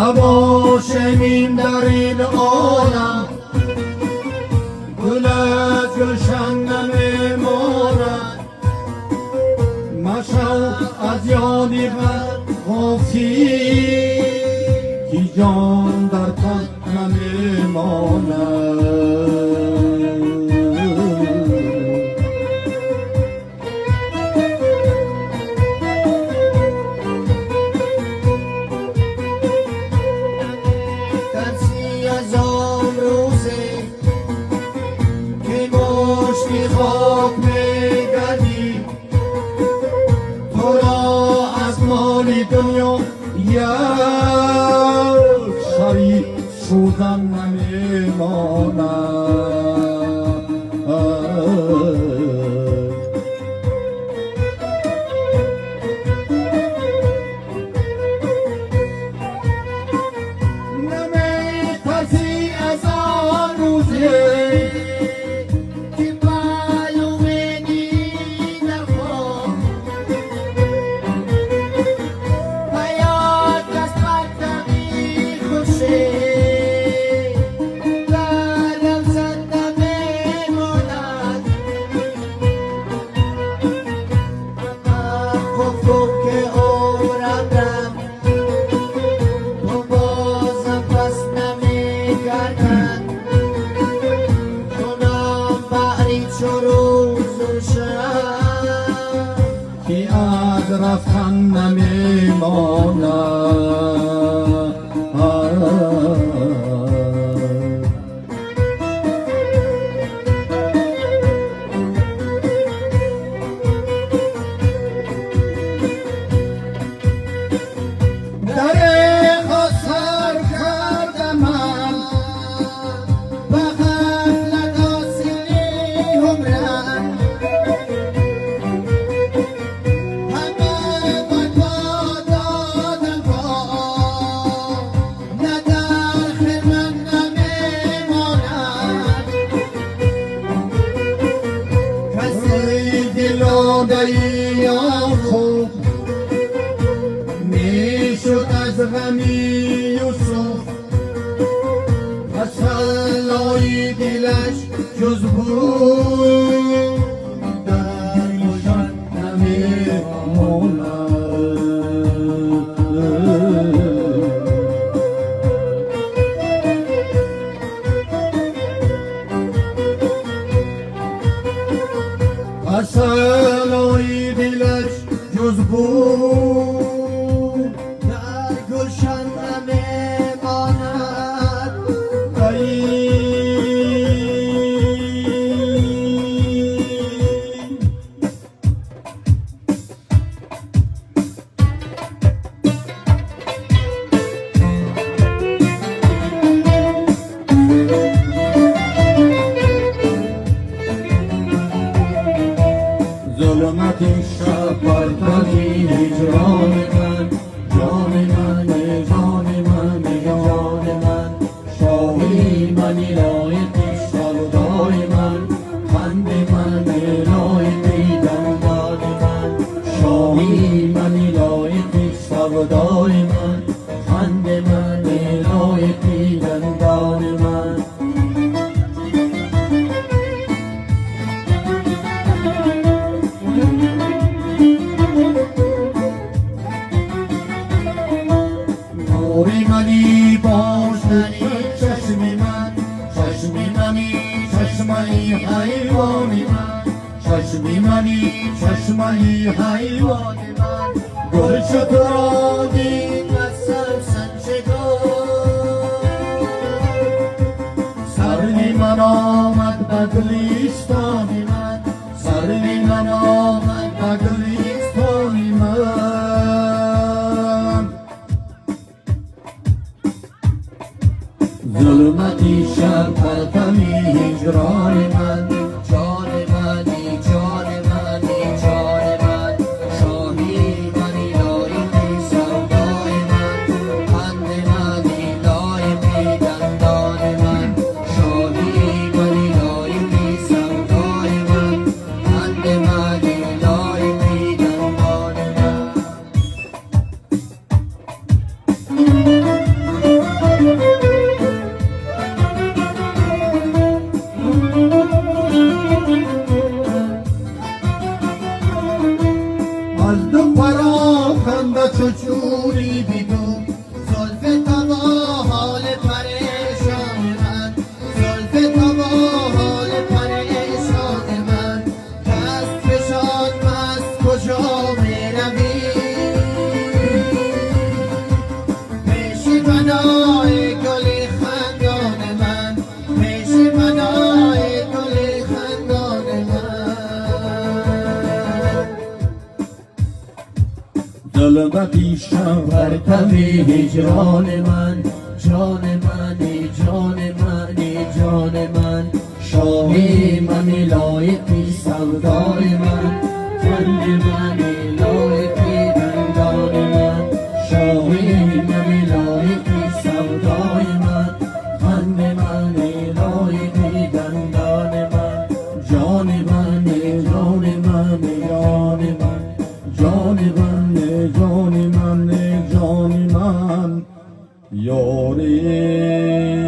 نباشیم در این عالم، گل از گلشن نمیماند. مشو از یادی بر غافی، که جان در تن نمیماند. خاک میگردی تو را از مال دنیا یک سری سودن نمیماند. نمی‌ترسی از آن روزی که از رفتن نمیماند. دریغ سر کردم من به غفلت آسیلی عمرم، همه وفا دادم با نه در خدمت نمیماند. کسی دل و دریا خوب میشد از غمی یوسف، تسلای دلش جز بود در گلشن نمیماند. تسلای دلش جز بود در گلشن نمیماند. ظلمت شب پرتگی هجران من، جان من جان من جان من، شاهی منی لایقی سودای من، خند من لایقی دندان من، شاهی منی لایقی سودای من، خند من لایقی دندان من. نوری منی باشدنی چشمی من، چشمی منی چشمای حیوانی من، چشمی منی چشمای حیوانی من. گل شد را دید مثل سنجگاه، سرلی من آمد بگلیستانی من، سرلی من آمد بگلیستانی من. ظلمتی شب پرتمی هجران من، جان منی جان منی جان من، شاهی منی لایقی سودای من، خند منی لایقی دندان من، شاهی منی لایقی سودای من، خند منی لایقی دندان من. موری بیدو زلف تو با حال پریشان من زلف تو با حال پریشان من دست فشان مست کجا میروی پیش بنای گل خندان من پیش بنای گل خندان من ظلم پیشم پرتوی هجران من جان منی جان منی جان من شاهی منی لایقی سودای من فند منی لایقی دندان من شاهی منی لایقی سودای من فند منی لایقی دندان من جان منی جان منی جان من جان من جان من جان من یاری